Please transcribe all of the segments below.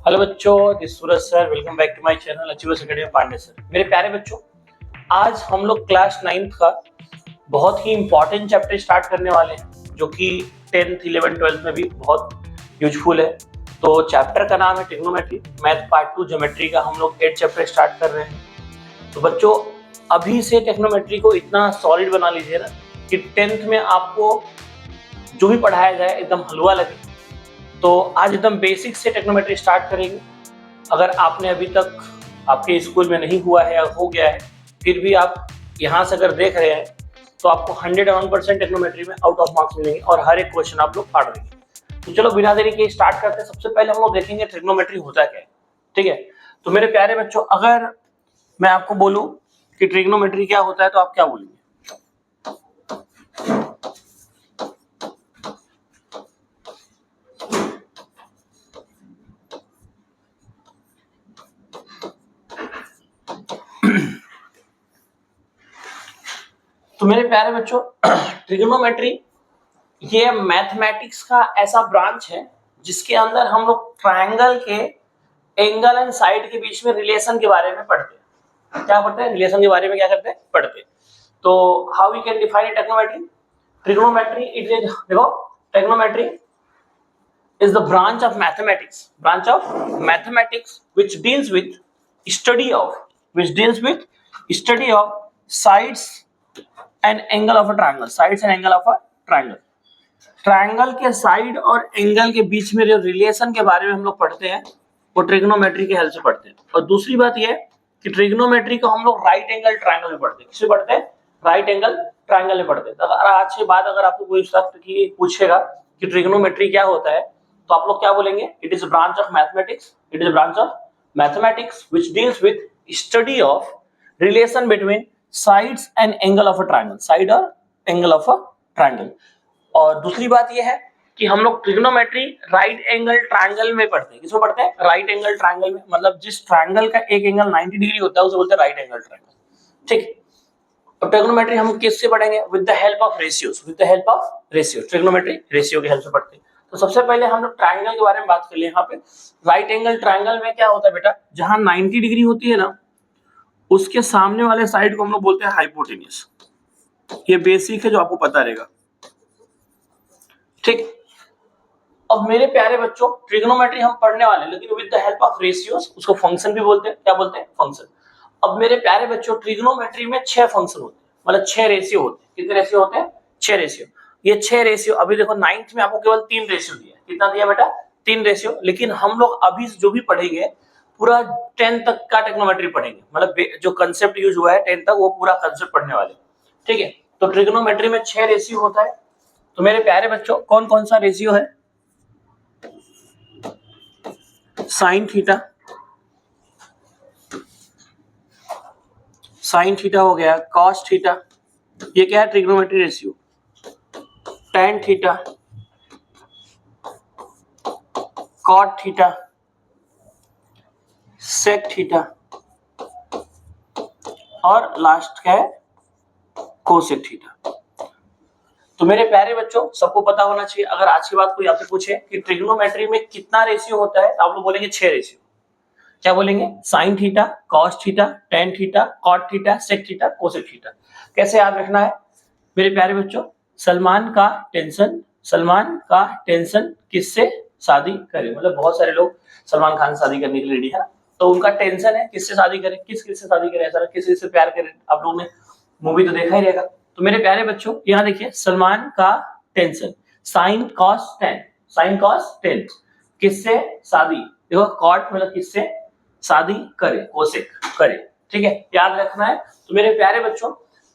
Hello बच्चों, this Suraj sir. Welcome back to my channel Achievers Academy Pandey sir. मेरे प्यारे बच्चों, आज हम लोग क्लास 9th का बहुत ही इंपॉर्टेंट चैप्टर स्टार्ट करने वाले हैं जो कि 10th 11th 12th में भी बहुत यूजफुल है। तो चैप्टर का नाम है ट्रिग्नोमेट्री, मैथ पार्ट 2 ज्योमेट्री का हम लोग 8 चैप्टर स्टार्ट कर रहे हैं। तो बच्चों, अभी से ट्रिग्नोमेट्री को इतना सॉलिड बना लीजिए ना कि 10th में आपको जो भी पढ़ाया जाए एकदम हलवा लगे। तो आज एकदम बेसिक से ट्रिग्नोमेट्री स्टार्ट करेंगे। अगर आपने अभी तक आपके स्कूल में नहीं हुआ है या हो गया है, फिर भी आप यहाँ से अगर देख रहे हैं तो आपको 101% ट्रिग्नोमेट्री में आउट ऑफ मार्क्स मिलेंगे और हर एक क्वेश्चन आप लोग पढ़ देंगे। तो चलो बिना देरी के स्टार्ट करते हैं। सबसे पहले हम लोग देखेंगे ट्रिग्नोमेट्री होता क्या है। ठीक है, तो मेरे प्यारे बच्चों, अगर मैं आपको बोलूं कि ट्रिग्नोमेट्री क्या होता है तो आप क्या बोलेंगे? तो मेरे प्यारे बच्चों, ट्रिग्नोमेट्री ये मैथमेटिक्स का ऐसा ब्रांच है जिसके अंदर हम लोग ट्रायंगल के एंगल एंड साइड के बीच में रिलेशन के बारे में पढ़ते हैं। क्या पढ़ते हैं? रिलेशन के बारे में क्या करते हैं? पढ़ते हैं। तो how we can define trigonometry? Trigonometry it is, देखो, trigonometry is the branch of mathematics which deals with study of sides and angle of a triangle। Triangle के साइड और एंगल के बीच में जो रिलेशन के बारे में हम लोग पढ़ते हैं वो ट्रिग्नोमेट्री के हेल्प से पढ़ते हैं। और दूसरी बात ये कि ट्रिग्नोमेट्री को हम लोग राइट एंगल ट्रायंगल में पढ़ते हैं। किसमें पढ़ते हैं? राइट एंगल ट्रायंगल में पढ़ते हैं। तो अगर आज के बाद अगर आपको कोई सब्जेक्ट की पूछेगा कि ट्रिग्नोमेट्री क्या होता है तो आप लोग क्या बोलेंगे? It is a branch of mathematics which deals with study of relation between sides and angle of a triangle, side और एंगल ऑफ अ ट्रायंगल। और दूसरी बात यह है कि हम लोग ट्रिग्नोमेट्री राइट एंगल ट्रायंगल में पढ़ते हैं। किसमें पढ़ते हैं? राइट एंगल ट्रायंगल में। मतलब जिस ट्रायंगल का एक एंगल 90 डिग्री होता है उसे बोलते हैं राइट एंगल ट्रायंगल। ठीक। अब ट्रिग्नोमेट्री हम किससे पढ़ेंगे? With the help of ratios. Trigonometry ratio की हेल्प से पढ़ते हैं। तो सबसे पहले हम लोग ट्रायंगल के बारे में बात कर ले। यहाँ पे राइट एंगल ट्रायंगल में क्या होता है बेटा? जहां 90 डिग्री होती है ना, उसके सामने वाले साइड को हम लोग बोलते हैं हाइपोटेन्यूज। ये बेसिक है जो आपको पता रहेगा। ठीक। अब मेरे प्यारे बच्चों, ट्रिग्नोमेट्री हम पढ़ने वाले हैं लेकिन with the help of ratios. उसको फंक्शन भी बोलते हैं। क्या बोलते हैं? फंक्शन। अब मेरे प्यारे बच्चों, ट्रिग्नोमेट्री में 6 फंक्शन होते हैं, मतलब 6 रेशियो होते हैं। कितने रेशियो होते हैं? 6 रेशियो। ये 6 रेशियो, अभी देखो 9th में आपको केवल 3 रेशियो दिया। कितना दिया बेटा? 3 रेशियो। लेकिन हम लोग अभी जो भी पढ़ेंगे पूरा 10 तक का ट्रिग्नोमेट्री पढ़ेंगे। मतलब जो कंसेप्ट यूज हुआ है 10 तक वो पूरा कंसेप्ट पढ़ने वाले। ठीक है। तो ट्रिग्नोमेट्री में 6 रेशियो होता है। तो मेरे प्यारे बच्चों, कौन कौन सा रेशियो है? साइन थीटा हो गया, कॉस थीटा, ये क्या है? Trigonometry ratio. Tan theta, cot theta, sec theta और लास्ट क्या है? Cosec theta. तो मेरे प्यारे बच्चों, सबको पता होना चाहिए। अगर आज की बात कोई आपसे पूछे कि ट्रिग्नोमेट्री में कितना रेशियो होता है तो आप लोग बोलेंगे 6 रेशियो। क्या बोलेंगे? Sine theta, cos theta, tan theta, cot theta, sec theta, cosec theta. कैसे याद रखना है मेरे प्यारे बच्चों? सलमान का टेंशन किससे शादी करे। मतलब बहुत सारे लोग सलमान खान शादी करने के लिए रेडी है, तो उनका टेंशन है किससे शादी करे, किससे शादी करे, ऐसा किसी से प्यार करे। आप लोगों ने मूवी तो देखा ही रहेगा। तो मेरे प्यारे बच्चों, यहाँ देखिए, सलमान का टेंशन, साइन कॉस टेन, किससे शादी। देखो, कॉट मतलब किससे शादी करे, कोसेक करे। ठीक है, याद रखना है। तो मेरे प्यारे बच्चों,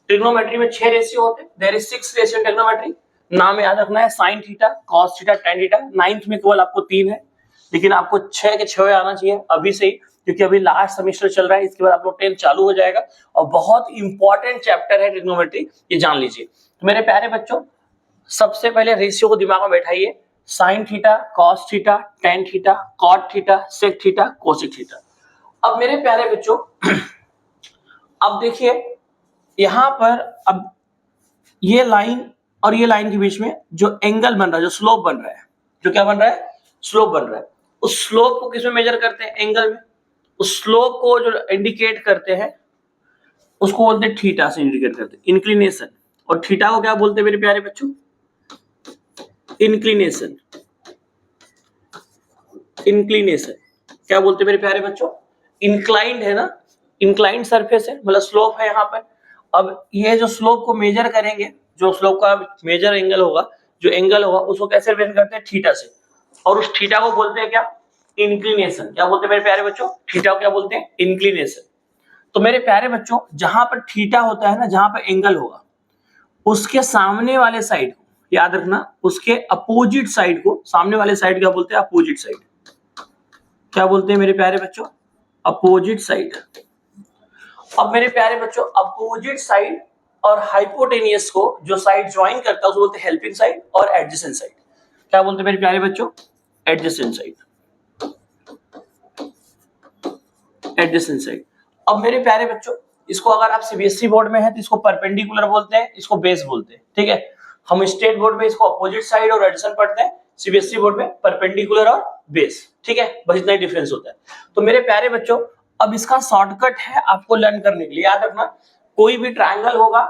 ट्रिग्नोमेट्री में 6 रेशियो होते हैं। There is 6 ratio trigonometry. नाम याद रखना है, sine theta, cos theta, tan theta. 9th में केवल आपको 3 है, लेकिन आपको 6 के 6 आना चाहिए अभी से ही, क्योंकि अभी लास्ट सेमेस्टर चल रहा है। इसके बाद आप लोग 10th चालू हो जाएगा और बहुत इंपॉर्टेंट चैप्टर है ट्रिग्नोमेट्री, ये जान लीजिए। तो मेरे प्यारे बच्चों, सबसे पहले रेशियो को दिमाग में बैठाइए। Sine theta, cos theta, tan theta, cot theta, sec theta, cosec theta. अब मेरे प्यारे बच्चों, अब देखिए यहां पर, अब ये लाइन और ये लाइन के बीच में जो एंगल बन रहा है, जो स्लोप बन रहा है, जो क्या बन रहा है? स्लोप बन रहा है। उस स्लोप को किसमें मेजर करते हैं? एंगल में। उस स्लोप को जो इंडिकेट करते हैं उसको बोलते हैं थीटा से इंडिकेट करते हैं, इंक्लिनेशन। और थीटा को क्या बोलते हैं मेरे प्यारे बच्चों? इंक्लिनेशन। इंक्लिनेशन क्या बोलते हैं मेरे प्यारे बच्चों? इंक्लाइंड है ना, इंक्लाइंड सरफेस है, मतलब स्लोप है यहाँ पर। अब ये जो स्लोप को मेजर करेंगे, जो स्लोप का मेजर एंगल होगा, जो एंगल होगा उसको कैसे रिप्रेजेंट करते हैं? थीटा से। और उस थीटा को बोलते हैं क्या? इंक्लिनेशन। क्या बोलते हैं मेरे प्यारे बच्चों? थीटा को क्या बोलते हैं? इंक्लिनेशन। तो मेरे प्यारे बच्चों, जहां पर थीटा होता है ना, जहां पर एंगल होगा, उसके सामने वाले साइड को याद रखना, उसके अपोजिट साइड को, सामने वाले साइड क्या बोलते हैं? Opposite side. क्या बोलते हैं मेरे प्यारे बच्चों? Opposite side. अब मेरे प्यारे बच्चों, अपोजिट साइड और हाइपोटेनियस को जो साइड ज्वाइन करता है उसको बोलते हैं हेल्पिंग साइड और एडजेसेंट साइड। क्या बोलते हैं मेरे प्यारे बच्चों? Adjacent side. Adjacent side. अब मेरे प्यारे बच्चों, इसको अगर आप सीबीएसई बोर्ड में है तो इसको परपेंडिकुलर बोलते हैं, इसको बेस बोलते हैं, ठीक है। हम स्टेट बोर्ड में इसको अपोजिट साइड और एडजेसेंट पढ़ते हैं, सीबीएसई बोर्ड में परपेंडिकुलर और बेस, ठीक है। बस इतना ही डिफरेंस होता है। तो मेरे प्यारे बच्चों, अब इसका शॉर्टकट है आपको लर्न करने के लिए, याद रखना, कोई भी ट्राइंगल होगा,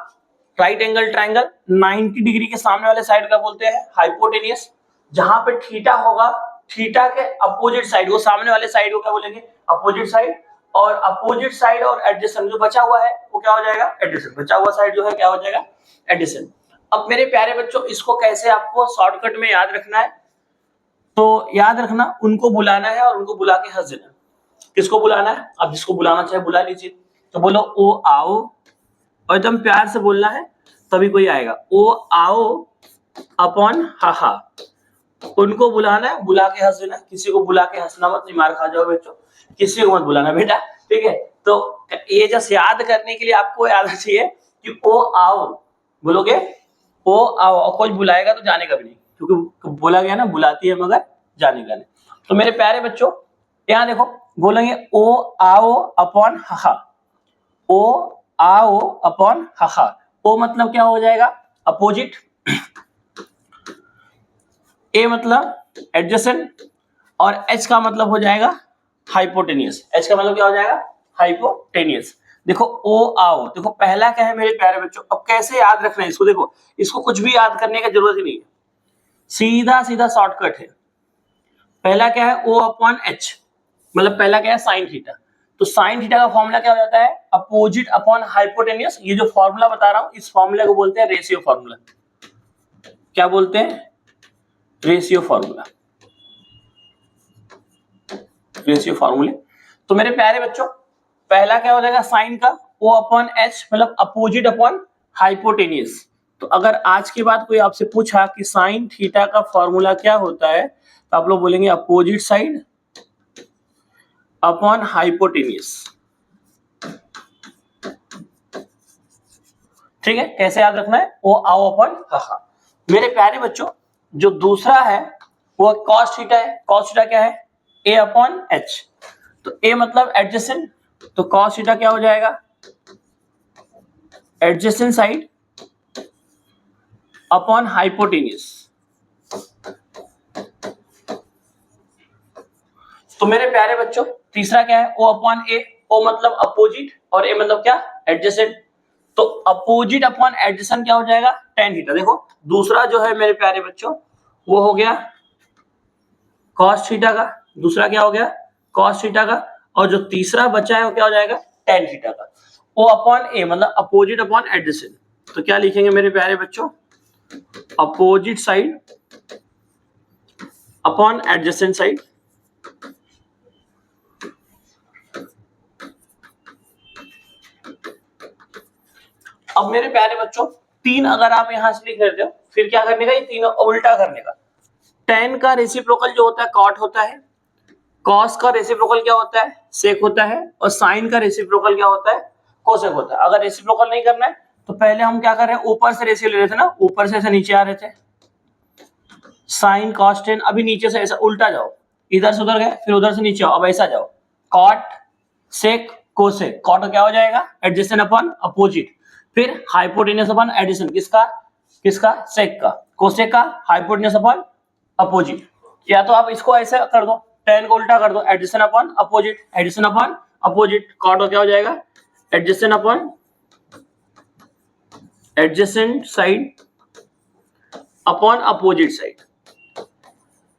राइट एंगल ट्राइंगल, 90 डिग्री के सामने वाले साइड का बोलते हैं हाइपोटेनियस। जहां पे थीटा होगा, थीटा के अपोजिट साइड, वो सामने वाले साइड को क्या बोलेंगे? Opposite side. और अपोजिट साइड और एडजेसेंट जो बचा हुआ है वो क्या हो जाएगा? एडजेसेंट। बचा हुआ साइड जो है क्या हो जाएगा? एडजेसेंट। अब मेरे प्यारे बच्चों, इसको कैसे आपको शॉर्टकट में याद रखना है? तो याद रखना, उनको बुलाना है और उनको बुला के हंस देना। किसको बुलाना है? आप जिसको बुलाना चाहे बुला लीजिए। तो बोलो ओ आओ, और एकदम प्यार से बोलना है तभी कोई आएगा। ओ आओ अपॉन हा हा। उनको बुलाना है, बुला के हंस देना। किसी को बुला के हंसना मत, नहीं मार खा जाओ बच्चों। किसी को मत बुलाना बेटा, ठीक है। तो ये जस्ट याद करने के लिए आपको याद चाहिए कि ओ आओ बोलोगे, ओ आओ, और कोई बुलाएगा तो जाने का भी नहीं, क्योंकि बोला गया ना, बुलाती है मगर जाने का नहीं। तो मेरे प्यारे बच्चों, यहाँ देखो, बोलेंगे ओ आओ अपॉन हा। ओ आओ अपॉन हा। ओ मतलब क्या हो जाएगा? अपोजिट। ए मतलब एडजेसेंट। और एच का मतलब हो जाएगा हाइपोटेनियस। एच का मतलब क्या हो जाएगा? हाइपोटेनियस। देखो ओ आओ, देखो पहला क्या है मेरे प्यारे बच्चों? अब कैसे याद रखना है इसको? देखो, इसको कुछ भी याद करने की जरूरत ही नहीं है, सीधा सीधा शॉर्टकट है। पहला क्या है? ओ अपॉन एच, मतलब पहला क्या है? Sine theta. तो साइन थीटा का फॉर्मूला क्या हो जाता है? Opposite upon hypotenuse. ये जो फॉर्मूला बता रहा हूं, इस फॉर्मूला को बोलते हैं रेशियो फॉर्मूला। क्या बोलते हैं? Ratio formula. रेशियो फॉर्मूले। तो मेरे प्यारे बच्चों, पहला क्या हो जाएगा? साइन का ओ अपॉन एच, मतलब अपोजिट अपॉन हाइपोटेनियस। तो अगर आज के बाद कोई आपसे पूछा कि साइन थीटा का फॉर्मूला क्या होता है, तो आप लोग बोलेंगे अपोजिट साइड अपॉन हाइपोटेनियस। ठीक है, कैसे याद रखना है? ओ आओ अपॉन हा। मेरे प्यारे बच्चों, जो दूसरा है वो कॉस थीटा है। कॉस थीटा क्या है? ए अपॉन एच। तो ए मतलब एडजेसेंट, तो कॉस थीटा क्या हो जाएगा? Adjacent side upon hypotenuse. तो मेरे प्यारे बच्चों, तीसरा क्या है? ओ अपॉन ए। ओ मतलब अपोजिट और ए मतलब क्या? एडजेसेंट। तो अपोजिट अपॉन एडजेसेंट क्या हो जाएगा? Tan theta. देखो, दूसरा जो है मेरे प्यारे बच्चों, वो हो गया कॉस थीटा का। दूसरा क्या हो गया? कॉस थीटा का। और जो तीसरा बचा है वो क्या हो जाएगा? टेन थीटा का। ओ अपॉन ए मतलब अपोजिट अपॉन एडजेसेंट। तो क्या लिखेंगे मेरे प्यारे बच्चों? Opposite side upon adjacent side. अब मेरे प्यारे बच्चों, तीन अगर आप यहां से लिख लेते हो, फिर क्या करने का? ये तीनों उल्टा करने का। टेन का रेसिप्रोकल जो होता है कॉट होता है, कॉस का रेसिप्रोकल क्या होता है? सेक होता है, और साइन का रेसिप्रोकल क्या होता है? कोसेक होता है। अगर रेसिप्रोकल नहीं करना है तो पहले हम क्या कर रहे हैं? ऊपर से रेशियो ले रहे थे ना, ऊपर से ऐसे नीचे आ रहे थे, साइन कॉस टेन। अभी नीचे से ऐसा उल्टा जाओ, इधर से उधर गए, फिर उधर से नीचे आओ, अब ऐसा जाओ, कॉट सेक कोसेक। कॉट क्या हो जाएगा? Adjacent upon opposite. फिर हाइपोटेनियस अपॉन एडजेसेंट, किसका? किसका? सेक का। कोसेक का हाइपोटेनियस अपॉन अपोजिट। या तो आप इसको ऐसे कर दो, tan को उल्टा कर दो, adjacent upon opposite, adjacent upon opposite, cot क्या हो जाएगा, adjacent upon adjacent side upon opposite side.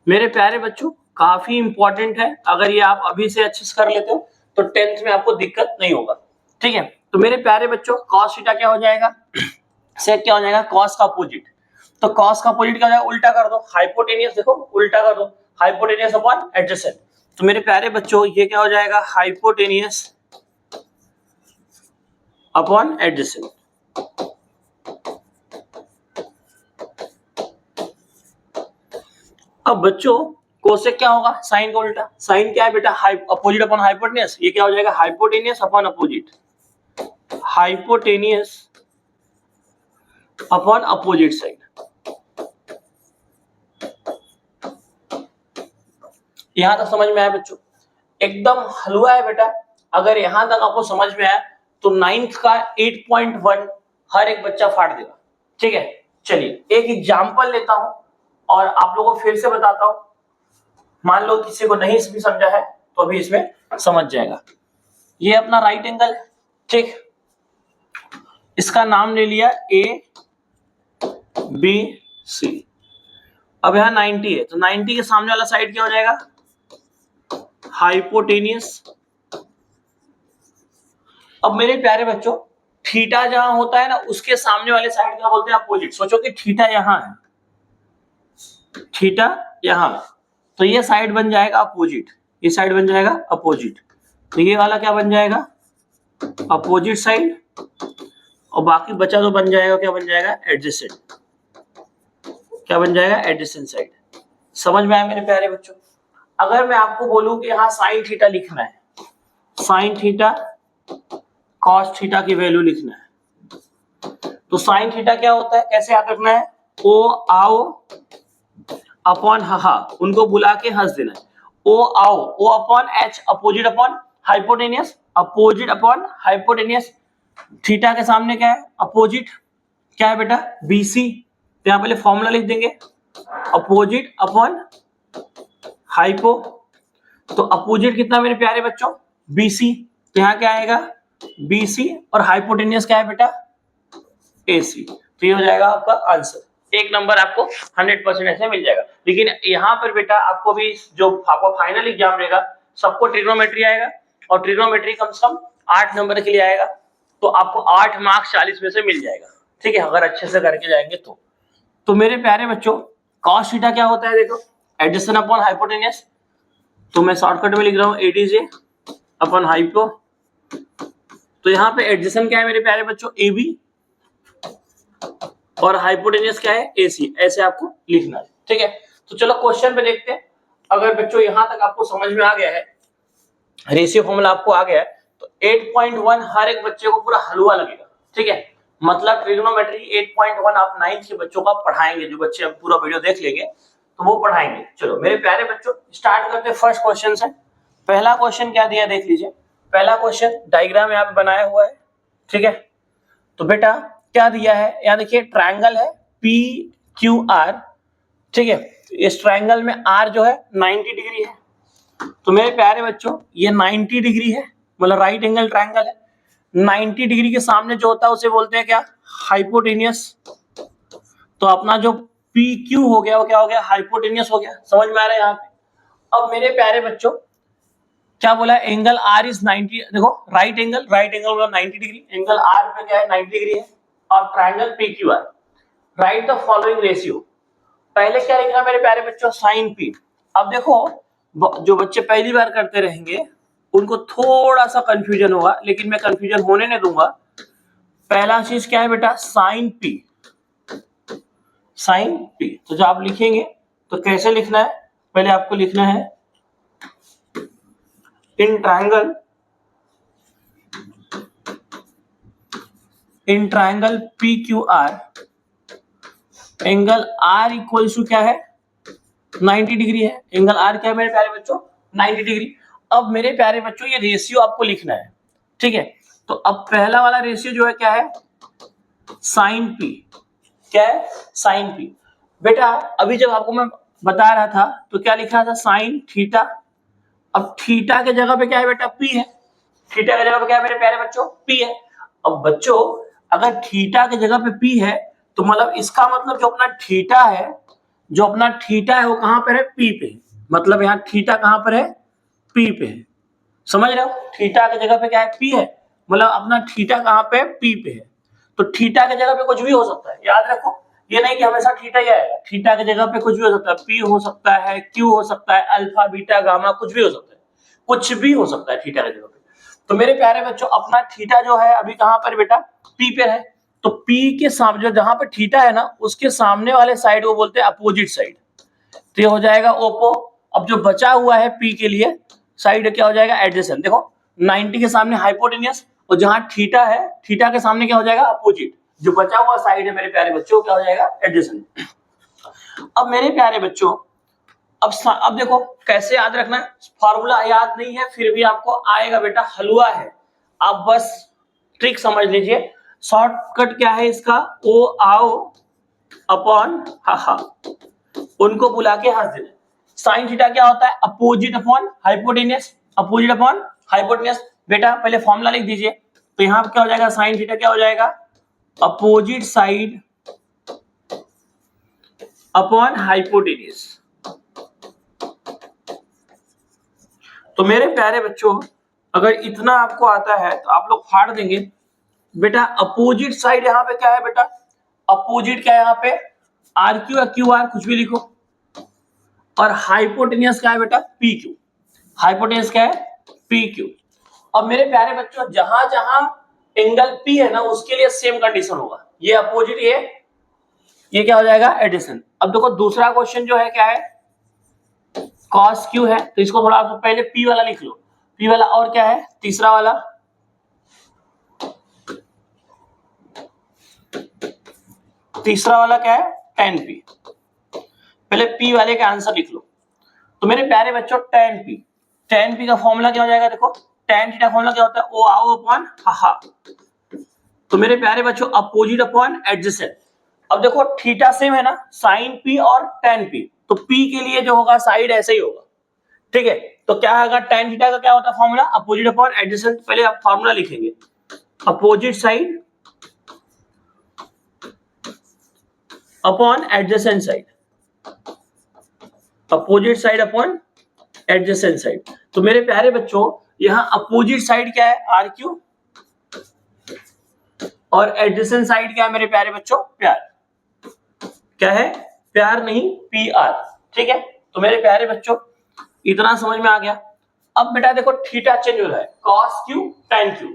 मेरे प्यारे बच्चों काफी इंपॉर्टेंट है, अगर ये आप अभी से अच्छे से कर लेते हो तो 10th में आपको दिक्कत नहीं होगा, ठीक है। तो मेरे प्यारे बच्चों cos थीटा क्या हो जाएगा, सेक क्या हो जाएगा, cos का अपोजिट, तो cos का अपोजिट क्या हो जाएगा, उल्टा कर दो, हाइपोटेनियस देखो उल्टा कर दो, हाइपोटेनियस अपॉन एडजेसेंट। तो मेरे प्यारे बच्चों ये क्या हो जाएगा, हाइपोटेनियस अपॉन एडजेसेंट। अब बच्चों कोसेक क्या होगा, साइन का उल्टा, साइन क्या है बेटा, अपोजिट अपॉन हाइपोटेनियस, ये क्या हो जाएगा, hypotenuse upon opposite, hypotenuse upon opposite side. यहां तक समझ में आया बच्चों, एकदम हलवा है बेटा। अगर यहां तक आपको समझ में आया तो 9th का 8.1 हर एक बच्चा फाड़ देगा, ठीक है। चलिए एक एग्जांपल लेता हूं और आप लोगों को फिर से बताता हूं, मान लो किसी को नहीं भी समझा है तो अभी इसमें समझ जाएगा। ये अपना राइट एंगल है, ठीक, इसका नाम ले लिया ए बी सी। अब यहाँ 90 है तो 90 के सामने वाला साइड क्या हो जाएगा, हाइपोटेनियस। अब मेरे प्यारे बच्चों थीटा जहां होता है ना उसके सामने वाले साइड क्या बोलते हैं, अपोजिट। सोचो कि थीटा यहां है, थीटा यहां, तो ये साइड बन जाएगा अपोजिट, ये साइड बन जाएगा अपोजिट, तो ये वाला क्या बन जाएगा, अपोजिट साइड, और बाकी बचा तो बन जाएगा, क्या बन जाएगा, एडजेसेंट, क्या बन जाएगा, एडजेसेंट साइड। समझ में आया मेरे प्यारे बच्चों। अगर मैं आपको बोलूं कि यहाँ साइन थीटा लिखना है, साइन थीटा कॉस थीटा की वैल्यू लिखना है, तो साइन थीटा क्या होता है, कैसे याद रखना है, ओ आओ अपॉन हा, उनको बुला के हंस देना है, ओ आओ, O upon H, opposite upon hypotenuse, opposite upon hypotenuse, theta के सामने क्या है, अपोजिट, क्या है बेटा, बीसी, तो यहां पहले फॉर्मूला लिख देंगे, अपोजिट अपॉन हाइपो, तो अपोजिट कितना मेरे प्यारे बच्चों, बीसी, तो यहां क्या आएगा, बीसी, और हाइपोटेनियस क्या है बेटा, एसी। तो ये हो जाएगा आपका आंसर, एक नंबर आपको 100% ऐसे मिल जाएगा। लेकिन यहाँ पर बेटा आपको भी जो आपका फाइनल एग्जाम रहेगा सबको ट्रिग्नोमेट्री आएगा, और ट्रिग्नोमेट्री कम से कम 8 नंबर के लिए आएगा, तो आपको 8 मार्क्स 40 में से मिल जाएगा, ठीक है, अगर अच्छे से करके जाएंगे तो मेरे प्यारे बच्चों कॉस थीटा क्या होता है, देखो एडजेसेंट अपॉन हाइपोटेनियस, तो मैं शॉर्टकट में लिख रहा हूँ एडीजे अपॉन हाइपो, तो यहाँ पे एडजेसेंट क्या है मेरे प्यारे बच्चों, ए बी, और हाइपोटेनियस क्या है, एसी, ऐसे आपको लिखना है, ठीक है। तो चलो क्वेश्चन पे देखते हैं। अगर बच्चों यहां तक आपको समझ में आ गया है, रेशियो फॉर्मूला आपको आ गया है, तो 8.1 हर एक बच्चे को पूरा हलवा लगेगा, ठीक है। मतलब ट्रिग्नोमेट्री 8.1 आप 9th के बच्चों का पढ़ाएंगे, जो बच्चे अब पूरा वीडियो देख लेंगे तो वो पढ़ाएंगे। चलो मेरे प्यारे बच्चों स्टार्ट करते हैं फर्स्ट क्वेश्चन से। पहला क्वेश्चन क्या दिया देख लीजिए, पहला क्वेश्चन डायग्राम यहाँ पे बनाया हुआ है, ठीक है। तो बेटा क्या दिया है, यहाँ देखिए ट्रायंगल है पी क्यू आर, ठीक है। इस ट्रायंगल में आर जो है 90 डिग्री है, तो मेरे प्यारे बच्चों ये 90 डिग्री है, मतलब राइट एंगल ट्रायंगल है। 90 डिग्री के सामने जो होता है उसे बोलते हैं क्या, हाइपोटेनियस। तो अपना जो पी क्यू हो गया वो क्या हो गया, हाइपोटेनियस हो गया। समझ में आ रहा है यहाँ पे। अब मेरे प्यारे बच्चों क्या बोला, एंगल आर इज 90, देखो राइट एंगल मतलब 90 डिग्री, एंगल आर पे क्या है 90 डिग्री है, और triangle P Q are. Right the following ratio, पहले क्या लिखना मेरे प्यारे बच्चों, साइन पी। अब देखो जो बच्चे पहली बार करते रहेंगे उनको थोड़ा सा कंफ्यूजन होगा, लेकिन मैं कंफ्यूजन होने नहीं दूंगा। पहला चीज क्या है बेटा, साइन पी, साइन पी। तो जब आप लिखेंगे तो कैसे लिखना है, पहले आपको लिखना है in triangle P Q R, angle R equal to क्या है, 90 डिग्री है। एंगल आर क्या है मेरे प्यारे बच्चों, 90 डिग्री। अब मेरे प्यारे बच्चों ये रेशियो आपको लिखना है, ठीक है। तो अब पहला वाला रेशियो जो है क्या है, साइन पी, क्या है, साइन पी। बेटा अभी जब आपको मैं बता रहा था तो क्या लिखा था, साइन थीटा अब थीटा के जगह पे क्या है बेटा, पी है। थीटा की जगह पे क्या है मेरे प्यारे बच्चों, पी है। अब बच्चों अगर थीटा की जगह पे पी है तो मतलब इसका मतलब जो अपना थीटा है, जो अपना थीटा है वो कहां पर है, पी पे। मतलब यहाँ थीटा कहां पर है, पी पे है। समझ रहे हो, थीटा की जगह पे क्या है, पी है। मतलब अपना थीटा कहां पे है, पी पे है। तो थीटा की जगह पे कुछ भी हो सकता है, याद रखो। ये नहीं कि हमेशा थीटा ही आएगा, थीटा की जगह पे कुछ भी हो सकता है, पी हो सकता है, क्यू हो सकता है, अल्फा बीटा गामा कुछ भी हो सकता है, कुछ भी हो सकता है थीटा की जगह पे। तो मेरे प्यारे बच्चों अपना थीटा जो है अभी कहां पर बेटा, पी पे है। तो पी के सामने जो जहां पर थीटा है ना, उसके सामने वाले साइड को बोलते हैं अपोजिट साइड। तो ये हो जाएगा ओपो। अब जो बचा हुआ है पी के लिए साइड क्या हो जाएगा, एडजेसेंट। देखो 90 के सामने हाइपोटेनियस, और जहां थीटा है, थीटा के सामने क्या हो जाएगा, अपोजिट। जो बचा हुआ साइड है मेरे प्यारे बच्चों क्या हो जाएगा, एडजेसेंट। अब मेरे प्यारे बच्चों अब देखो कैसे याद रखना है, फॉर्मूला याद नहीं है फिर भी आपको आएगा बेटा, हलवा है। आप बस ट्रिक समझ लीजिए। शॉर्टकट क्या है इसका, ओ आओ अपॉन हा हा, उनको बुला के हंस देना। साइन थीटा क्या होता है, opposite upon hypotenuse. Opposite upon hypotenuse. बेटा पहले फॉर्मूला लिख दीजिए। तो यहां क्या हो जाएगा, साइन थीटा क्या हो जाएगा, अपोजिट साइड अपॉन हाइपोटेनियस। तो मेरे प्यारे बच्चों अगर इतना आपको आता है तो आप लोग फाड़ देंगे। बेटा अपोजिट साइड यहाँ पे क्या है बेटा, अपोजिट क्या है यहाँ पे, आर क्यू या क्यू आर कुछ भी लिखो, और हाइपोटेनियस क्या है बेटा, पी क्यू। हाइपोटेनियस क्या है, पी क्यू। अब मेरे प्यारे बच्चों जहां जहां एंगल पी है ना उसके लिए सेम कंडीशन होगा, ये अपोजिट, ये क्या हो जाएगा, एडिशन। अब देखो दूसरा क्वेश्चन जो है क्या है, कॉस क्यू है, तो इसको थोड़ा आप पहले पी वाला लिख लो, पी वाला। और क्या है तीसरा वाला, तीसरा वाला क्या है, टेन पी। पहले पी वाले का आंसर लिख लो। तो मेरे प्यारे बच्चों टेन पी, टेन पी का फॉर्मूला क्या हो जाएगा, देखो टेन थीटा फॉर्मूला क्या होता है, ओ आओ अपॉन हा। तो मेरे प्यारे बच्चों अपोजिट अपॉन एडजेसेंट। अब देखो थीटा सेम है ना, साइन पी और टेन पी, तो पी के लिए जो होगा साइड ऐसे ही होगा, ठीक है। तो क्या होगा, टेन थीटा का क्या होता है फॉर्मूला, अपोजिट अपॉन एडजेसेंट। पहले आप फॉर्मूला लिखेंगे, opposite side upon adjacent side, opposite side upon adjacent side. तो मेरे प्यारे बच्चों यहां अपोजिट साइड क्या है, आर क्यू, और एडजेसेंट साइड क्या है मेरे प्यारे बच्चों, प्यार। क्या है, प्यार नहीं, पी आर, ठीक है। तो मेरे प्यारे बच्चों इतना समझ में आ गया। अब बेटा देखो थीटा चेंज हो रहा है, कॉस क्यू टेन क्यू।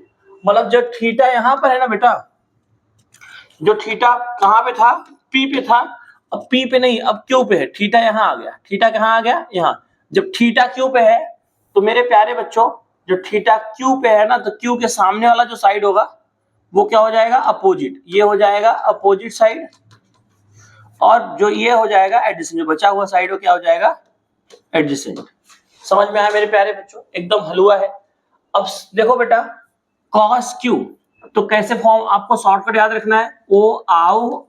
मतलब जो थीटा यहां पर है ना बेटा, जो थीटा कहां पे था, पी पे था, अब पी पे नहीं अब क्यू पे है, थीटा यहां आ गया, थीटा कहां आ गया, यहां। जब थीटा क्यू पे है तो मेरे प्यारे बच्चों जो थीटा क्यू पे है ना, तो क्यू के सामने वाला जो साइड होगा वो क्या हो जाएगा, अपोजिट। ये हो जाएगा अपोजिट साइड, और जो ये हो जाएगा एडजेसेंट, जो बचा हुआ साइड हो क्या हो जाएगा, एडजेसेंट। समझ में आया मेरे प्यारे बच्चों, एकदम हलवा है। अब देखो बेटा कॉस क्यू, तो कैसे फॉर्म आपको शॉर्टकट याद रखना है, ओ आओ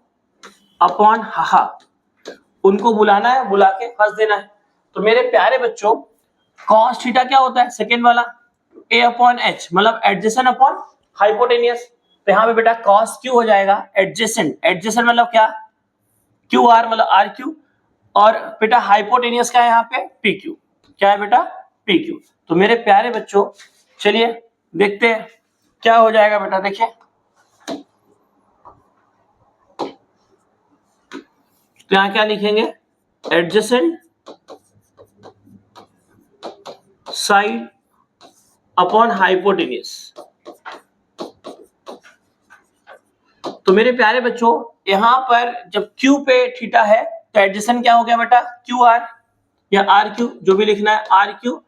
अपॉन हा, उनको बुलाना है, बुला के हंस देना है। तो मेरे प्यारे बच्चों कॉस थीटा क्या होता है, सेकेंड वाला, ए अपॉन एच, मतलब एडजेसेंट अपॉन हाइपोटेनियस। तो यहाँ पे बेटा कॉस क्यू हो जाएगा एडजेसेंट, एडजेसेंट मतलब क्या, क्यू आर मतलब आर क्यू, और बेटा हाइपोटेनियस क्या है यहाँ पे, पी क्यू। क्या है बेटा, पी क्यू। तो मेरे प्यारे बच्चों चलिए देखते हैं क्या हो जाएगा बेटा, देखिए। तो यहां क्या लिखेंगे, एडजेसेंट साइड अपॉन हाइपोटेनियस। तो मेरे प्यारे बच्चों यहां पर जब क्यू पे थीटा है तो एडजेसेंट क्या हो गया बेटा, क्यू आर या आर क्यू, जो भी लिखना है आर क्यू।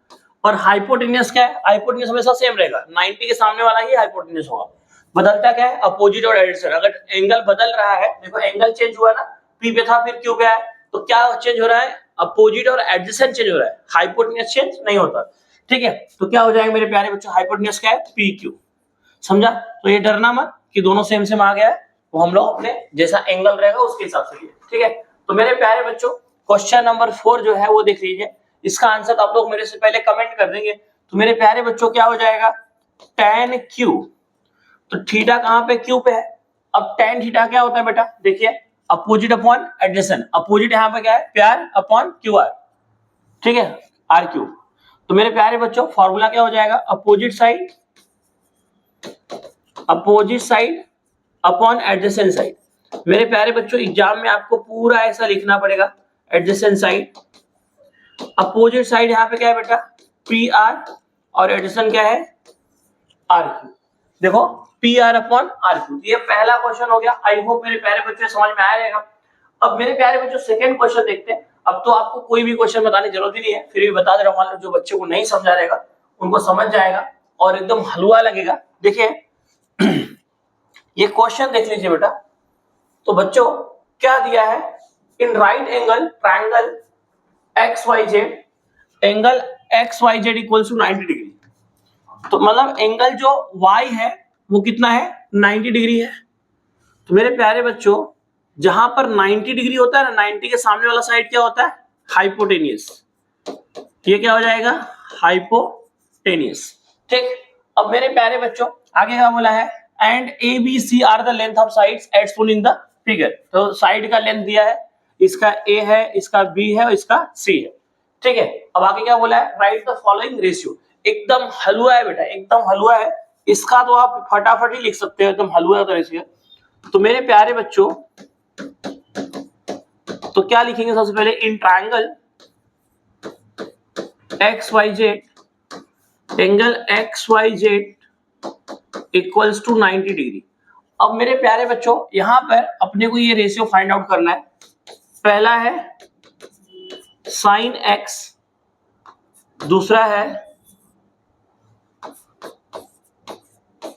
और हाइपोटेनियस क्या है, हाइपोटेनियस हमेशा सेम रहेगा, 90 के सामने वाला ही हाइपोटेनियस होगा। बदलता क्या है, अपोजिट और एडजेसेंट। अगर एंगल बदल रहा है, देखो एंगल चेंज हुआ ना, पी पे था फिर क्यू पे आया, तो क्या चेंज हो रहा है, अपोजिट और एडजेसेंट चेंज हो रहा है, हाइपोटेनियस चेंज नहीं होता, ठीक है। तो क्या हो जाएगा मेरे प्यारे बच्चों, हाइपोटेनियस क्या है, पी क्यू। समझा। तो ये डरना मत कि दोनों सेम सेम आ गया है, तो हम लोग अपने जैसा एंगल रहेगा उसके हिसाब से लिए, ठीक है। तो मेरे प्यारे बच्चों क्वेश्चन नंबर 4 जो है वो देख लीजिए। इसका आंसर तो आप लोग मेरे से पहले कमेंट कर देंगे। तो मेरे प्यारे बच्चों क्या हो जाएगा, tan क्यू। तो थीटा कहां पे, क्यू पे है। अब tan थीटा क्या होता है बेटा, देखिए अपोजिट अपॉन एडजेसेंट, अपोजिट यहाँ पे क्या है, प्यार अपॉन क्यू आर, ठीक है, आर क्यू। तो मेरे प्यारे बच्चों फॉर्मूला क्या हो जाएगा, opposite side upon adjacent side. मेरे प्यारे बच्चों एग्जाम में आपको पूरा ऐसा लिखना पड़ेगा, एडजेसेंट साइड, अपोजिट साइड यहाँ पे क्या है बेटा, पी आर, और एडजेसेंट क्या है, आर क्यू। देखो P R upon R Q, ये पहला क्वेश्चन हो गया। आई होप मेरे प्यारे बच्चों समझ में आया रहेगा। अब मेरे प्यारे बच्चों सेकंड क्वेश्चन देखते हैं। अब तो आपको कोई भी क्वेश्चन बताने की जरूरत ही नहीं है, फिर भी बता दे रहा हूं, मान लो जो बच्चे को नहीं समझा रहेगा उनको समझ जाएगा और एकदम हलवा लगेगा। देखिए ये क्वेश्चन देख लीजिए बेटा। तो बच्चों क्या दिया है, in right angle triangle X Y Z, angle X Y Z equals to 90 degree. तो मतलब एंगल जो y है वो कितना है, 90 डिग्री है। तो मेरे प्यारे बच्चों जहां पर 90 डिग्री होता है ना, 90 के सामने वाला साइड क्या होता है, हाइपोटेनियस। ये क्या हो जाएगा, हाइपोटेनियस, ठीक। अब मेरे प्यारे बच्चों आगे क्या बोला है, and A B C are the length of sides as shown in the figure. तो साइड का लेंथ दिया है, इसका ए है, इसका बी है और इसका सी है, ठीक है। अब आगे क्या बोला है, राइट द फॉलोइंग रेशियो। एकदम हलवा है बेटा, एकदम हलवा है, इसका तो आप फटाफट ही लिख सकते हो, एकदम हलवा का रेशियो। तो मेरे प्यारे बच्चों तो क्या लिखेंगे सबसे पहले, in triangle X Y Z, angle X Y Z equals to 90 degree. अब मेरे प्यारे बच्चों यहां पर अपने को ये रेशियो फाइंड आउट करना है। पहला है साइन एक्स, दूसरा है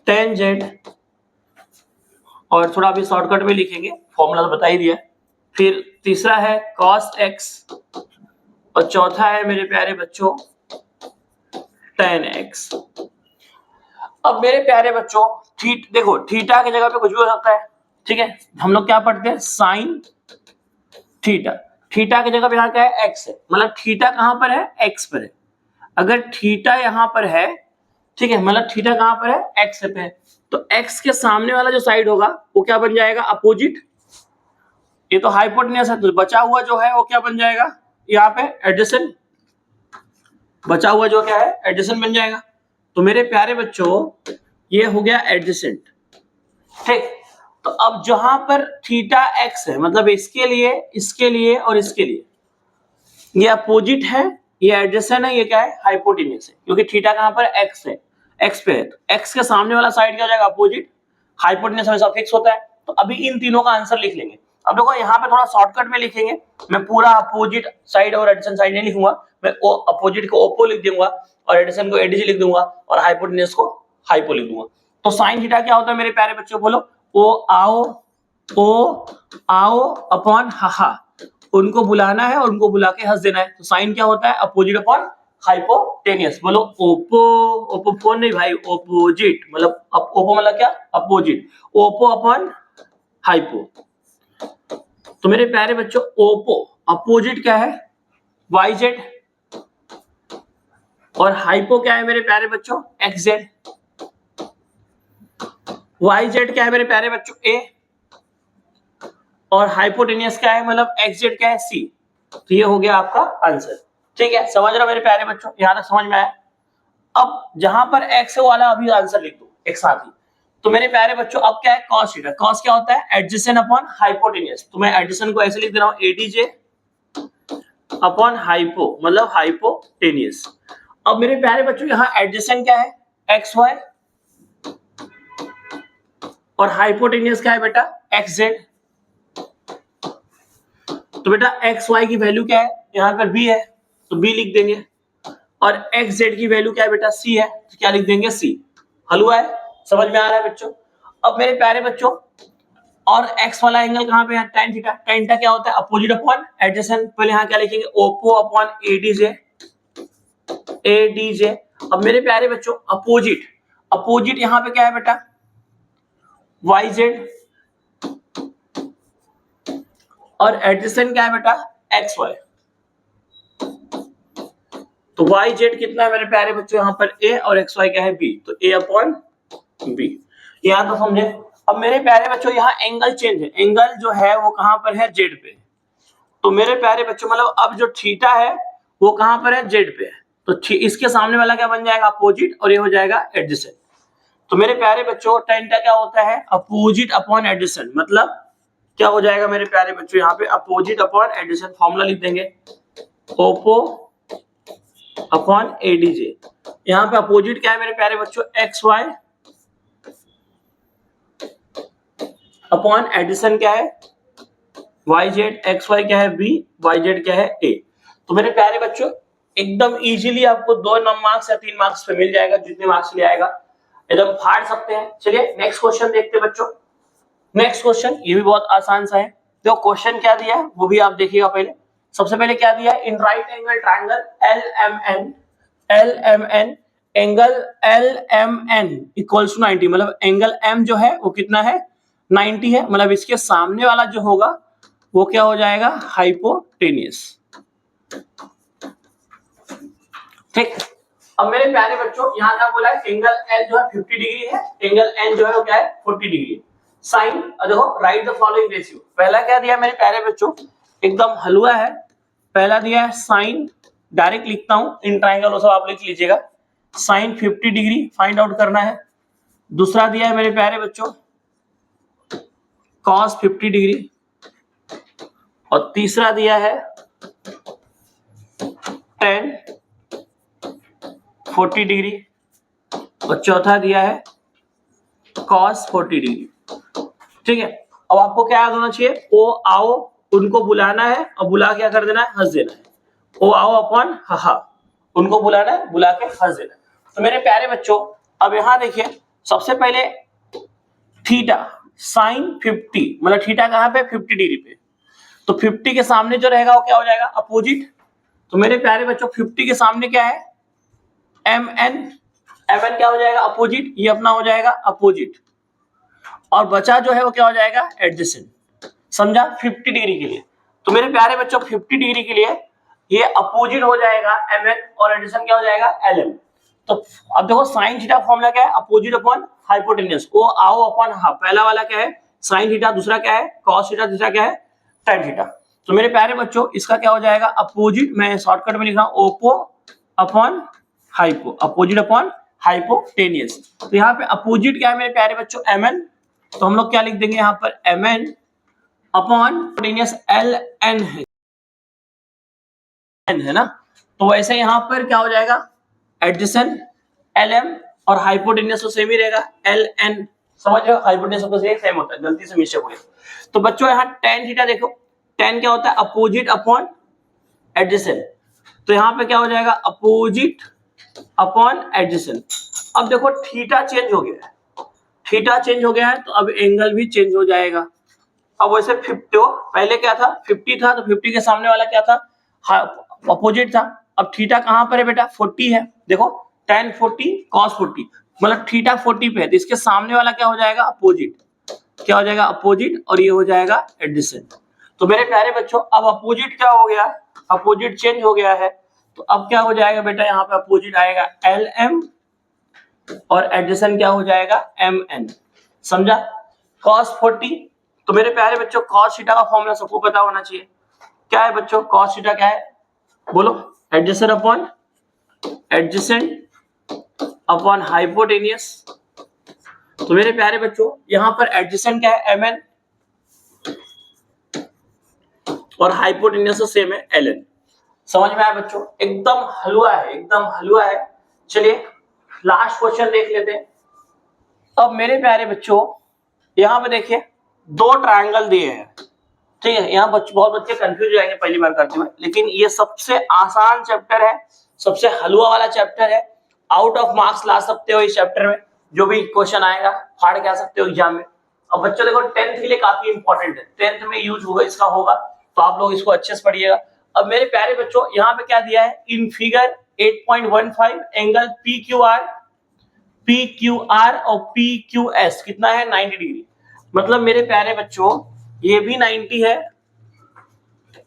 टेन जेड, और थोड़ा अभी शॉर्टकट में लिखेंगे, फॉर्मूला तो बता ही दिया। फिर तीसरा है कॉस एक्स, और चौथा है मेरे प्यारे बच्चों टेन एक्स। अब मेरे प्यारे बच्चों देखो थीटा की जगह पे कुछ भी हो सकता है, ठीक है। हम लोग क्या पढ़ते हैं, साइन थीटा। थीटा की जगह पे यहाँ क्या है, एक्स है, मतलब थीटा कहां पर है, एक्स पर है। अगर थीटा यहां पर है, ठीक है, मतलब थीटा कहां पर है, एक्स पे है, तो एक्स के सामने वाला जो साइड होगा वो क्या बन जाएगा, अपोजिट। ये तो हाइपोटेनियस है, तो बचा हुआ जो है वो क्या बन जाएगा, यहाँ पे एडजेसेंट। बचा हुआ जो क्या है, एडजेसेंट बन जाएगा। तो मेरे प्यारे बच्चों ये हो गया एडजेसेंट, ठीक। तो अब जहां पर थीटा एक्स है, मतलब इसके लिए और इसके लिए, ये अपोजिट है, ये एडजेसेंट है, ये क्या है, हाइपोटेनियस है, क्योंकि थीटा कहां पर एक्स है, एक्स पे है। तो एक्स के सामने वाला साइड क्या हो जाएगा, अपोजिट। हाइपोटेनियस हमेशा फिक्स होता है। तो अभी इन तीनों का आंसर लिख लेंगे। अब देखो यहाँ पे थोड़ा शॉर्टकट में लिखेंगे, मैं पूरा अपोजिट साइड और एडिशन साइड नहीं लिखूंगा, मैं अपोजिट को ओपो लिख दूंगा और एडिशन को एडीजी लिख दूंगा और हाइपोटेनियस को हाइपो लिख दूंगा। तो साइन थीटा क्या होता है मेरे प्यारे बच्चों, बोलो, ओ आओ अपॉन हा, उनको बुलाना है और उनको बुला के हंस देना है। तो साइन क्या होता है, अपोजिट अपॉन हाइपोटेनियस। बोलो ओपो फोन नहीं भाई, ओपोजिट, मतलब ओपो मतलब क्या, अपोजिट, ओपो अपॉन हाइपो। तो मेरे प्यारे बच्चों ओपो अपोजिट क्या है, वाई जेड, और हाइपो क्या है मेरे प्यारे बच्चों, एक्स जेड। वाई जेड क्या है मेरे प्यारे बच्चों, ए, और हाइपोटेनियस क्या है, मतलब एक्स जेड क्या है, सी। तो ये हो गया आपका आंसर, ठीक है। समझ रहे हो मेरे प्यारे बच्चों, यहां तक समझ में आया। अब जहां पर एक्स वाला अभी आंसर लिख दो एक साथ ही। तो मेरे प्यारे बच्चों अब क्या है, कॉस थीटा। कॉस क्या होता है, एडजेसेंट अपॉन हाइपोटेनियस। तो मैं एडजेसेंट को ऐसे लिख दे रहा हूं, एडीजे अपॉन हाइपो, मतलब हाइपोटेनियस। अब मेरे प्यारे बच्चों यहाँ एडजेसेंट क्या है, एक्स वाई, और हाइपोटेनियस क्या है बेटा, एक्स जेड। तो बेटा एक्स वाई की वैल्यू क्या है, यहाँ पर बी है तो बी लिख देंगे, और एक्स जेड की वैल्यू क्या है बेटा, सी है, तो क्या लिख देंगे, सी। हलवा है, समझ में आ रहा है बच्चों। अब मेरे प्यारे बच्चों और एक्स वाला एंगल कहां पे है, tan थीटा। tan थीटा क्या होता है, अपोजिट अपॉन एडजेसेंट। पहले यहां क्या लिखेंगे, ओपो अपॉन एडीजे, एडीजे। अब मेरे प्यारे बच्चों अपोजिट यहां पे क्या है बेटा, वाई जेड, और एडजेसेंट क्या है बेटा, एक्स वाई। तो वाई जेड कितना है मेरे प्यारे बच्चों यहाँ पर ए और एक्स वाई क्या है बी, तो ए अपॉन बी। यहाँ तो समझे। अब मेरे प्यारे बच्चों यहाँ एंगल चेंज है, एंगल जो है वो कहां पर है जेड पे। तो मेरे प्यारे बच्चों मतलब अब जो थीटा है वो कहां पर है जेड पे है, तो इसके सामने वाला क्या बन जाएगा अपोजिट और ये हो जाएगा एडजेसेंट। तो मेरे प्यारे बच्चों tan का क्या होता है अपोजिट अपॉन एडजेसेंट, मतलब क्या हो जाएगा मेरे प्यारे बच्चों यहाँ पे अपोजिट अपॉन एडजेसेंट, फॉर्मूला लिख देंगे ओपो अपॉन एडीजे। यहाँ पे अपोजिट क्या है मेरे प्यारे बच्चों एक्स वाई अपॉन एडिशन क्या है वाई जेड, एक्स वाई क्या है बी, वाई जेड क्या है ए। तो मेरे प्यारे बच्चों एकदम इजीली आपको 2 मार्क्स या 3 मार्क्स पे मिल जाएगा, जितने मार्क्स ले आएगा एकदम फाड़ सकते हैं। चलिए नेक्स्ट क्वेश्चन देखते हैं बच्चों। नेक्स्ट क्वेश्चन ये भी बहुत आसान सा है। तो क्वेश्चन क्या दिया है वो भी आप देखिएगा। पहले सबसे पहले क्या दिया है, in right angle triangle LMN angle LMN equals to 90, मतलब एंगल M जो है वो कितना है 90 है, मतलब इसके सामने वाला जो होगा वो क्या हो जाएगा हाइपोटेनियस। ठीक। अब मेरे प्यारे बच्चों यहाँ क्या बोला है एंगल L जो है 50 डिग्री है, एंगल N जो है वो क्या है 40 डिग्री। साइन देखो राइट द फॉलोइंग रेशियो। पहला क्या दिया मेरे प्यारे बच्चों एकदम हलवा है, पहला दिया है साइन, डायरेक्ट लिखता हूं इन ट्रायंगल वो सब आप लिख लीजिएगा, साइन 50 डिग्री फाइंड आउट करना है। दूसरा दिया है मेरे प्यारे बच्चों कॉस 50 डिग्री, और तीसरा दिया है टेन 40 डिग्री, और चौथा दिया है कॉस 40 डिग्री। ठीक है। अब आपको क्या याद होना चाहिए, ओ आओ उनको बुलाना है और बुला क्या कर देना है हंस देना है। ओ आओ अपॉन हा, उनको बुलाना है बुला के हंस देना है। तो मेरे प्यारे बच्चों अब यहां देखिए सबसे पहले थीटा साइन 50, मतलब थीटा कहां पे 50 डिग्री पे, तो 50 के सामने जो रहेगा वो क्या हो जाएगा अपोजिट। तो मेरे प्यारे बच्चों 50 के सामने क्या है MN क्या हो जाएगा अपोजिट, ये अपना हो जाएगा अपोजिट, और बचा जो है वो क्या हो जाएगा एडजेसेंट। समझा 50 डिग्री के लिए। तो मेरे प्यारे बच्चों 50 डिग्री के लिए ये अपोजिट हो जाएगा MN और एडजेसेंट क्या हो जाएगा LM। तो अब देखो साइन थीटा फॉर्मूला क्या है अपोजिट अपॉन हाइपोटेन्यूज, ओ आओ अपॉन हा, पहला वाला क्या है साइन थीटा, दूसरा क्या है कॉस थीटा, तीसरा क्या है tan थीटा। तो मेरे प्यारे बच्चों इसका क्या हो जाएगा अपोजिट, मैं शॉर्टकट में लिख रहा हूं Oppo upon hypo, opposite upon hypotenuse. तो यहाँ पे अपोजिट क्या है मेरे प्यारे बच्चों MN, तो हम लोग क्या लिख देंगे यहाँ पर MN अपॉन हाइपोटेनियस LN है ना। तो वैसे यहाँ पर क्या हो जाएगा एडजेसेंट LM और हाइपोटेनियस तो सेम ही रहेगा LN। समझ रहे हो हाइपोटेनियस को सेम होता है, गलती से मिस्टेक हो गया। तो बच्चों यहाँ tan थीटा देखो, tan क्या होता है अपोजिट अपॉन एडजेसेंट, तो यहाँ पे क्या हो जाएगा अपोजिट अपॉन एडजेसेंट। अब देखो थीटा चेंज हो गया है, थीटा चेंज हो गया है तो अब एंगल भी चेंज हो जाएगा। अब वैसे 50 हो, पहले क्या था 50 था, तो 50 के सामने वाला क्या था अपोजिट था। अब थीटा कहां पर है बेटा 40 है, देखो tan 40 cos 40, मतलब थीटा 40 पे है, तो इसके सामने वाला क्या हो जाएगा अपोजिट, क्या हो जाएगा अपोजिट, और ये हो जाएगा एडजेसेंट। तो मेरे प्यारे बच्चों अब अपोजिट क्या हो गया, अपोजिट चेंज हो गया है, तो अब क्या हो जाएगा बेटा यहाँ पे अपोजिट आएगा LM और एडजेसेंट क्या हो जाएगा MN। समझा cos 40। तो मेरे प्यारे बच्चों cos थीटा का फॉर्मूला सबको पता होना चाहिए, क्या है बच्चों cos थीटा क्या है बोलो, एडजेसेंट अपॉन हाइपोटेनियस। तो मेरे प्यारे बच्चों यहाँ पर एडजेसेंट क्या है MN और हाइपोटेनियस तो सेम है LN। समझ में आया बच्चों, एकदम हलवा है, एकदम हलवा है। चलिए लास्ट क्वेश्चन देख लेते हैं। अब मेरे प्यारे बच्चों यहाँ पे देखिए 2 ट्रायंगल दिए हैं, ठीक है। यहाँ बहुत बच्चे कंफ्यूज हो जाएंगे पहली बार करते हुए, लेकिन ये सबसे आसान चैप्टर है, सबसे हलवा वाला चैप्टर है। आउट ऑफ मार्क्स ला सकते हो इस चैप्टर में, जो भी क्वेश्चन आएगा फाड़ के आ सकते हो एग्जाम में। अब बच्चों देखो 10th के लिए काफी इंपॉर्टेंट है, 10th में यूज होगा इसका होगा, तो आप लोग इसको अच्छे से पढ़िएगा। अब मेरे प्यारे बच्चों यहाँ पे क्या दिया है इन फिगर 8.15 एंगल PQR और PQS कितना है 90 डिग्री, मतलब मेरे प्यारे बच्चों ये भी 90 है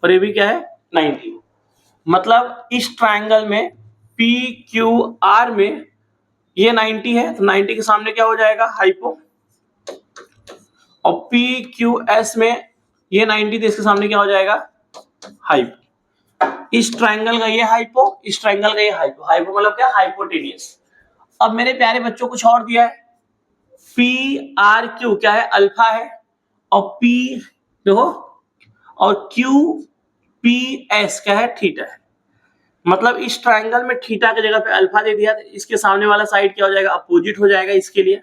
और ये भी क्या है 90, मतलब इस ट्रायंगल में पी क्यू आर में ये 90 है, तो 90 के सामने क्या हो जाएगा, हाइपो। और पी क्यू एस में ये 90 थी, इसके सामने क्या हो जाएगा, हाइपो। इस ट्रायंगल का ये हाइपो, इस ट्रायंगल का ये हाइपो। हाइपो मतलब क्या, हाइपोटेनियस। अब मेरे प्यारे बच्चों कुछ और दिया है, पी आर क्यू क्या है, अल्फा है, और पी देखो, और क्यू पी एस क्या है, थीटा है। मतलब इस ट्रायंगल में थीटा की जगह पे अल्फा दे दिया, तो इसके सामने वाला साइड क्या हो जाएगा, अपोजिट हो जाएगा इसके लिए,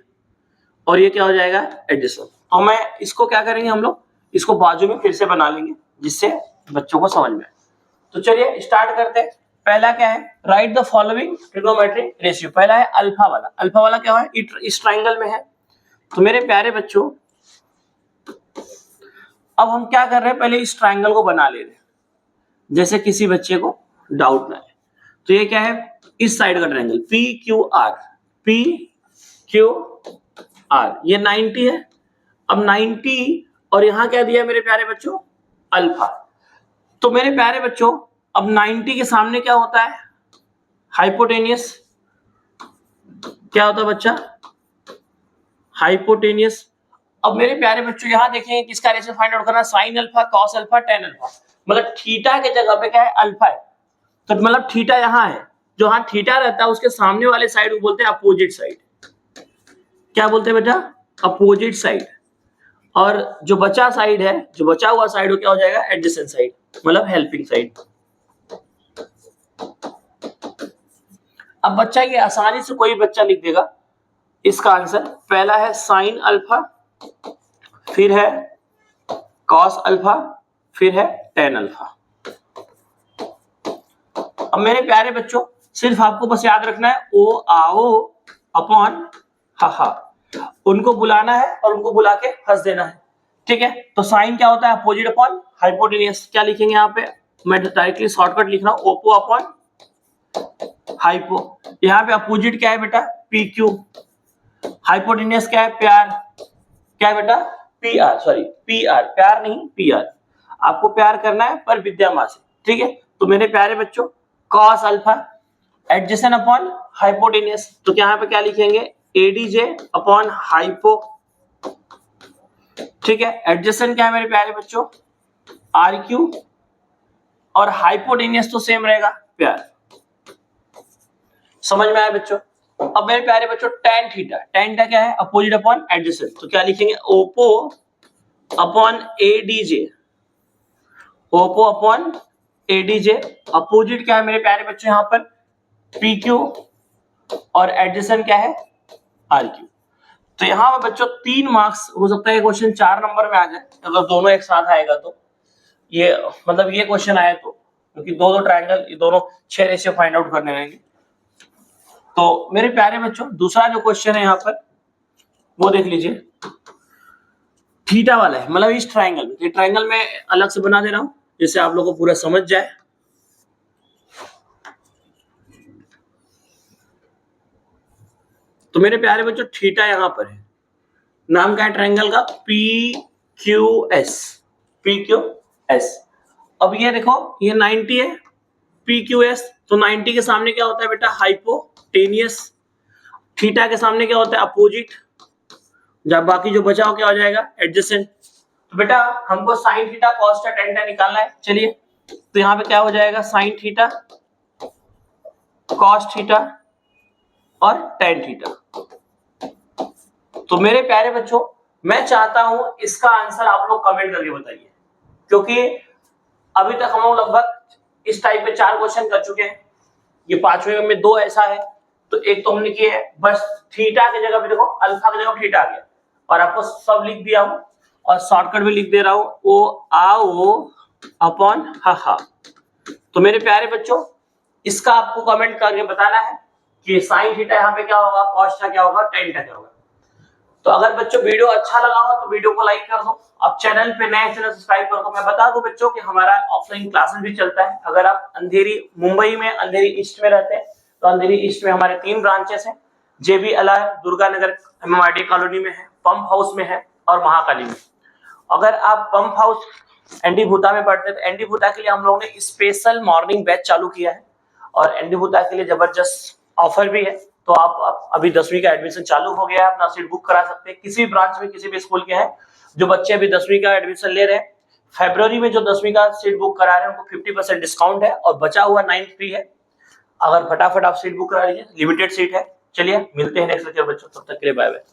और ये क्या हो जाएगा, एडजेसेंट। तो मैं इसको क्या करेंगे, हम लोग इसको बाजू में फिर से बना लेंगे, जिससे बच्चों को समझ में आए। तो चलिए स्टार्ट करते हैं। पहला क्या है, right the following trigonometric ratio. पहला है अल्फा वाला। अल्फा वाला क्या है, इस ट्रायंगल में है। तो मेरे प्यारे बच्चों, अब हम क्या कर रहे हैं, पहले इस ट्रायंगल को बना ले रहे हैं, जैसे किसी बच्चे को डाउट ना है। तो ये क्या है, इस साइड का triangle P Q are, P Q are, ये 90 है। अब 90 और यहां क्या दिया मेरे प्यारे बच्चों, अल्फा। तो मेरे प्यारे बच्चों, अब 90 के सामने क्या होता है, हाइपोटेनियस। क्या होता है बच्चा, हाइपोटेनियस। अब मेरे प्यारे बच्चों यहां देखें किसका रेशियो फाइंड आउट करना, sine alpha, cos alpha, tan alpha. मतलब थीटा के जगह पे क्या है, अल्फा है। तो मतलब थीटा यहां है, जो हाँ थीटा रहता है उसके सामने वाले साइड को बोलते हैं अपोजिट साइड। क्या बोलते हैं बेटा, अपोजिट साइड। और जो बचा साइड है, जो बचा हुआ साइड, वो क्या हो जाएगा, एडजेसेंट साइड, मतलब हेल्पिंग साइड। अब बच्चा ये आसानी से कोई बच्चा लिख देगा इसका आंसर। पहला है साइन अल्फा, फिर है कॉस अल्फा, फिर है टेन अल्फा। अब मेरे प्यारे बच्चों, सिर्फ आपको बस याद रखना है, ओ आओ अपॉन हा हा, उनको बुलाना है और उनको बुला के हंस देना है, ठीक है। तो साइन क्या होता है, अपोजिट अपॉन हाइपोटेनियस। क्या लिखेंगे यहाँ पे, मैं डायरेक्टली शॉर्टकट लिख रहा हूं, ओपो अपॉन हाइपो। यहाँ पे अपोजिट क्या है बेटा, पी क्यू। हाइपोटेनियस क्या है, प्यार। क्या है बेटा, P R, sorry P R, प्यार नहीं पी आर। आपको प्यार करना है पर विद्या मां से, ठीक है। तो मेरे प्यारे बच्चों, cos alpha adjacent upon hypotenuse, तो यहाँ पे क्या लिखेंगे, एडीजे अपॉन हाइपो, ठीक है। एडजेसेंट क्या है मेरे प्यारे बच्चों, आर क्यू, और हाइपोटेनियस तो सेम रहेगा, प्यार। समझ में आया बच्चों। अब मेरे प्यारे बच्चों, tan थीटा, tan थीटा क्या है, अपोजिट अपॉन एडजेसेंट। तो क्या लिखेंगे, Oppo upon ADJ, Oppo upon ADJ. Opposite क्या है मेरे प्यारे बच्चों, यहाँ पर पी क्यू, और एडजेसेंट क्या है, आर क्यू। तो यहाँ पर बच्चों 3 मार्क्स हो सकता है, क्वेश्चन 4 नंबर में आ जाए अगर दोनों एक साथ आएगा तो। ये मतलब ये क्वेश्चन आए तो, क्योंकि दो ट्रायंगल, ये दोनों 6 रेशियो फाइंड आउट करने रहेंगे। तो मेरे प्यारे बच्चों, दूसरा जो क्वेश्चन है यहाँ पर, वो देख लीजिए, थीटा वाला है, मतलब इस ट्रायंगल में। ये ट्रायंगल में अलग से बना दे रहा हूं, जिससे आप लोगों को पूरा समझ जाए। तो मेरे प्यारे बच्चों, थीटा यहाँ पर है, नाम क्या है ट्रायंगल का, P Q S, P Q S. अब ये देखो, ये 90 है, पी क्यू एस। तो 90 के सामने क्या होता है बेटा, हाइपोटेनियस। थीटा के सामने क्या होता है, अपोजिट। जब बाकी जो बचा हो क्या हो जाएगा, एडजेसेंट। तो बेटा हमको sign theta, cos theta, tan theta निकालना है। चलिए, तो यहाँ पे क्या हो जाएगा, साइन थीटा, कॉस थीटा और टेन थीटा। तो मेरे प्यारे बच्चों, मैं चाहता हूं इसका आंसर आप लोग कमेंट करके बताइए, क्योंकि अभी तक हम लोग लगभग इस टाइप के 4 क्वेश्चन कर चुके हैं। ये 5वें में 2 ऐसा है, तो एक तो हमने किया है, बस थीटा की जगह पे देखो अल्फा की जगह थीटा आ गया, और आपको सब लिख दिया हूं, और शॉर्टकट भी लिख दे रहा हूं, ओ आओ अपॉन हा हा। तो मेरे प्यारे बच्चों, इसका आपको कमेंट करके बताना है कि साइन थीटा यहाँ पे क्या होगा, कॉस थीटा क्या होगा, टेन थीटा क्या होगा। तो अगर बच्चों वीडियो अच्छा लगा हो तो वीडियो को लाइक कर दो। अब चैनल पे नए, चैनल सब्सक्राइब कर दो। मैं बता दूं बच्चों कि हमारा ऑफलाइन क्लासेस भी चलता है। अगर आप अंधेरी मुंबई में, अंधेरी ईस्ट में रहते हैं, तो अंधेरी ईस्ट में हमारे 3 ब्रांचेस हैं, जेबी अलार दुर्गा नगर MMRD कॉलोनी में है, पंप हाउस में है, और महाकाली में। अगर आप पंप हाउस एनडी भूता में पढ़ते हैं, तो एनडी भूता के लिए हम लोगों ने स्पेशल मॉर्निंग बैच चालू किया है। और एनडी भूता के लिए जबरदस्त ऑफर भी है। तो आप अभी 10वीं का एडमिशन चालू हो गया है, अपना सीट बुक करा सकते हैं किसी भी ब्रांच में, किसी भी स्कूल के हैं जो बच्चे अभी 10वीं का एडमिशन ले रहे हैं। फरवरी में जो 10वीं का सीट बुक करा रहे हैं उनको 50% डिस्काउंट है और बचा हुआ 9th फ्री है। अगर फटाफट आप सीट बुक करा लीजिए, लिमिटेड सीट है। चलिए मिलते हैं नेक्स्ट लेक्चर बच्चों, तब तक के लिए बाय बाय।